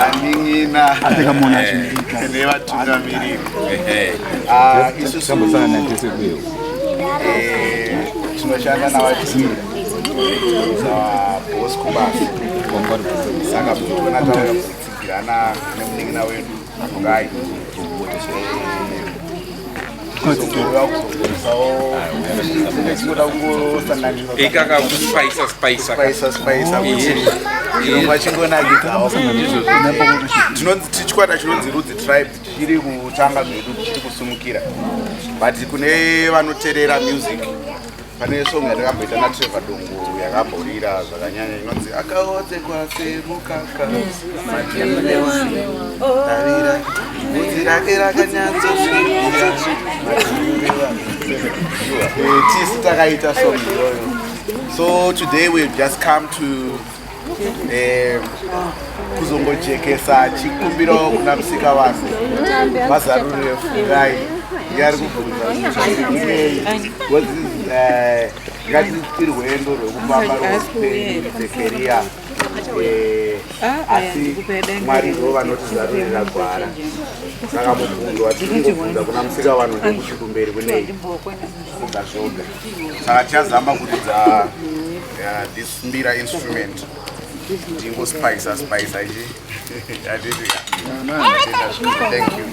Aningina nevatungamiriri isusu tinoshanda navatimu bosi kubasa saka tinoona taura kutsigirana nemunin'ina wedu ngai tichikwata chinonzi rudzi tribe chiri kutanga medu chiri kusumukira but kune vanoteerera music pane song yatakamboita naTrevor Dongo yakamborira zvakanyanya inonzi akaodzekwa semukaka matavira bvudzi rake rakanyatsosvibira tisi takaita song iyoyo. So today we've just come to kuzongojekesa chikumbiro kuna musika wase vazarurire fungai yari kubvunza ngati rwendo rwekufamba rwekupekeria asi Mwari ndo vanotizarurira gwara saka mubvunzo watirikubvunza kuna musika vanhu ndekuti kumberi kunei zvoga zvoga saka tichazama kuridza this mbira instrument Jingo spicer ichi. Thank you.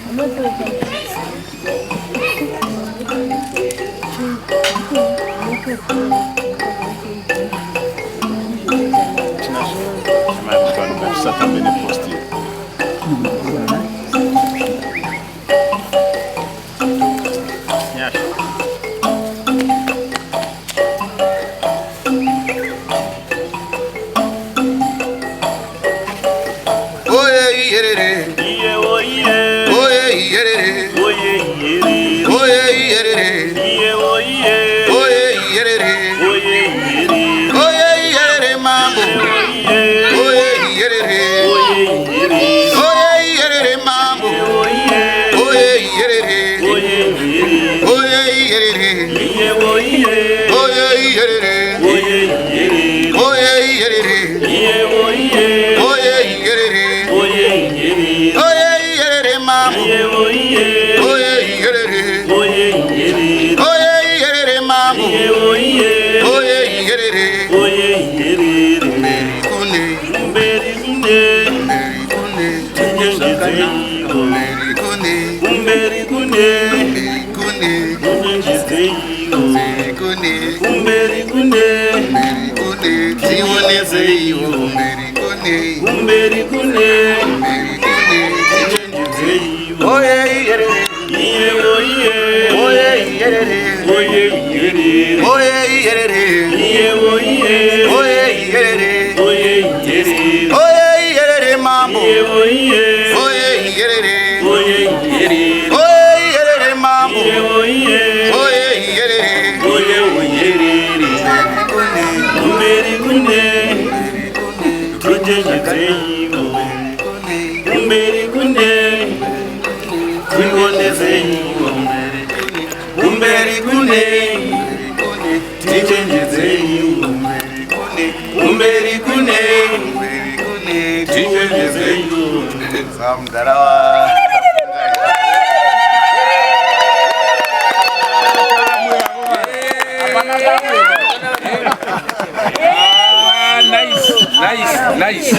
Nice.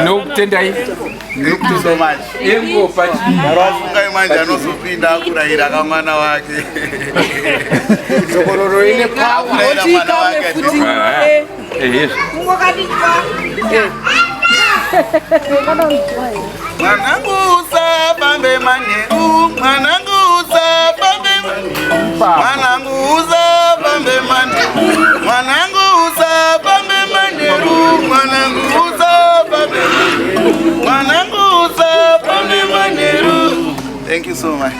No tendai. Thank you so much. Yengo pachi. Arafunga imanja anosopinda akurahira kamwana wake. Sokororo ine pawa. Mwana wake. Yes. Mwanangu usabambe manyeru, mwanangu usabambe manyeru, mwanangu usabambe manyeru, mwanangu usabambe manyeru, mwanangu usabambe manyeru, mwanangu usabambe manyeru. Thank you so much.